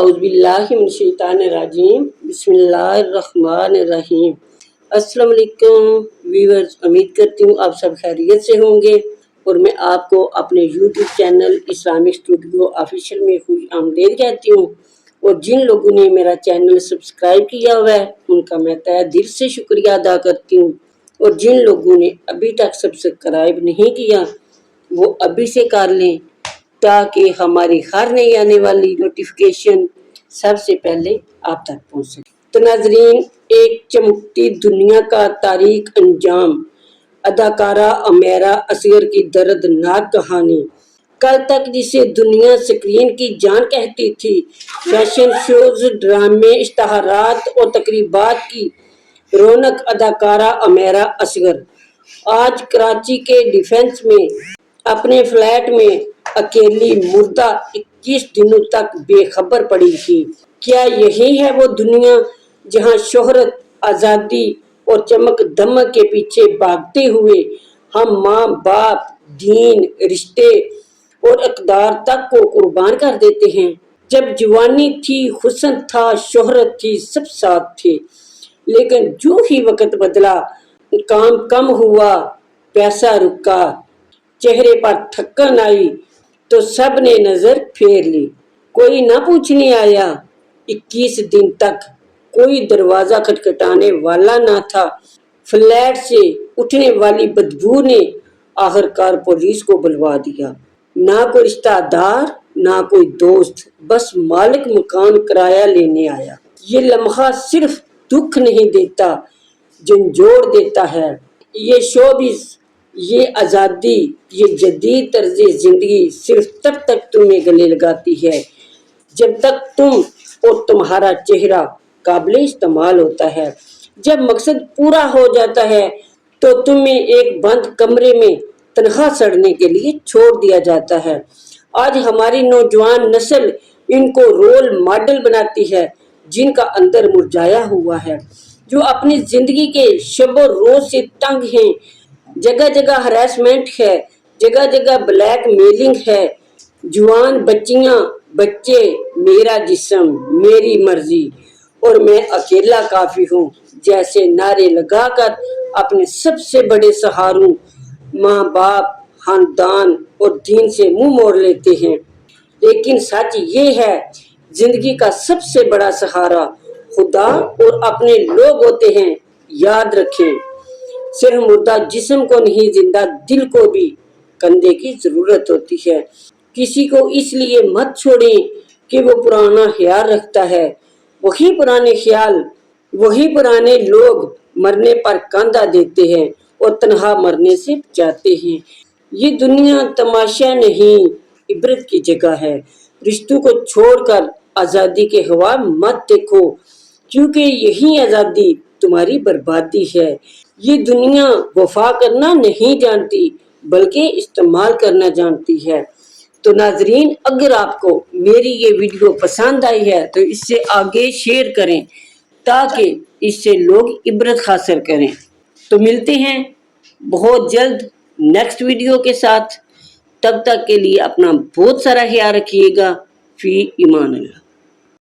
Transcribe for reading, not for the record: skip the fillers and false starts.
اعوذ باللہ من الشیطان الرجیم بسم اللہ الرحمن الرحیم۔ السلام علیکم ویورز، امید کرتی ہوں آپ سب خیریت سے ہوں گے اور میں آپ کو اپنے YouTube channel Islamic studio official میں خوش آمدید کہتی ہوں، اور جن لوگوں نے میرا چینل سبسکرائب کیا ہوا ہے ان کا میں تہہ دل سے شکریہ ادا کرتی ہوں، اور جن لوگوں نے ابھی تک سبسکرائب نہیں کیا وہ ابھی سے کر لیں تاکہ ہماری ہر نئی آنے والی نوٹیفیکیشن سب سے پہلے آپ تک پہنچ سکے۔ تو ناظرین، ایک چمکتی دنیا کا تاریک انجام، اداکارہ امیرہ اصغر کی دردناک کہانی۔ کل تک جسے دنیا سکرین کی جان کہتی تھی، فیشن شوز، ڈرامے، اشتہارات اور تقریبات کی رونق اداکارہ امیرہ اصغر آج کراچی کے ڈیفنس میں اپنے فلیٹ میں اکیلی مردہ 21 دنوں تک بے خبر پڑی تھی۔ کیا یہی ہے وہ دنیا جہاں شہرت، آزادی اور چمک دمک کے پیچھے بھاگتے ہوئے ہم ماں باپ، دین، رشتے اور اقدار تک کو قربان کر دیتے ہیں؟ جب جوانی تھی، حسن تھا، شہرت تھی، سب ساتھ تھے، لیکن جو ہی وقت بدلا، کام کم ہوا، پیسہ رکا، چہرے پر تھکن آئی تو سب نے نظر پھیر لی۔ کوئی نہ پوچھنے آیا۔ 21 دن تک کوئی دروازہ کھٹکھٹانے والا نہ تھا۔ فلیٹ سے اٹھنے والی بدبو نے آخرکار پولیس کو بلوا دیا۔ نہ کوئی رشتہ دار، نہ کوئی دوست، بس مالک مکان کرایہ لینے آیا۔ یہ لمحہ صرف دکھ نہیں دیتا، جھنجھوڑ دیتا ہے۔ یہ شوبز، یہ آزادی، یہ جدید طرز زندگی صرف تب تک تمہیں گلے لگاتی ہے جب تک تم اور تمہارا چہرہ قابل استعمال ہوتا ہے۔ جب مقصد پورا ہو جاتا ہے تو تمہیں ایک بند کمرے میں تنہا سڑنے کے لیے چھوڑ دیا جاتا ہے۔ آج ہماری نوجوان نسل ان کو رول ماڈل بناتی ہے جن کا اندر مرجھایا ہوا ہے، جو اپنی زندگی کے شب و روز سے تنگ ہیں۔ جگہ جگہ ہراسمنٹ ہے، جگہ جگہ بلیک میلنگ ہے۔ جوان بچیاں، بچے، میرا جسم، میری مرضی اور میں اکیلا کافی ہوں جیسے نعرے لگا کر اپنے سب سے بڑے سہاروں ماں باپ، خاندان اور دین سے منہ موڑ لیتے ہیں۔ لیکن سچ یہ ہے، زندگی کا سب سے بڑا سہارا خدا اور اپنے لوگ ہوتے ہیں۔ یاد رکھیں، صرف مردہ جسم کو نہیں، زندہ دل کو بھی کندھے کی ضرورت ہوتی ہے۔ کسی کو اس لیے مت چھوڑیں کہ وہ پرانا خیال رکھتا ہے۔ وہی پرانے خیال، وہی پرانے لوگ مرنے پر کاندھا دیتے ہیں اور تنہا مرنے سے بچاتے ہیں۔ یہ دنیا تماشا نہیں، عبرت کی جگہ ہے۔ رشتوں کو چھوڑ کر آزادی کے خواب مت دیکھو، کیونکہ یہی آزادی تمہاری بربادی ہے۔ یہ دنیا وفا کرنا نہیں جانتی بلکہ استعمال کرنا جانتی ہے۔ تو ناظرین، اگر آپ کو میری یہ ویڈیو پسند آئی ہے تو اس سے آگے شیئر کریں تاکہ اس سے لوگ عبرت حاصل کریں۔ تو ملتے ہیں بہت جلد نیکسٹ ویڈیو کے ساتھ۔ تب تک کے لیے اپنا بہت سارا خیال رکھیے گا۔ فی امان اللہ۔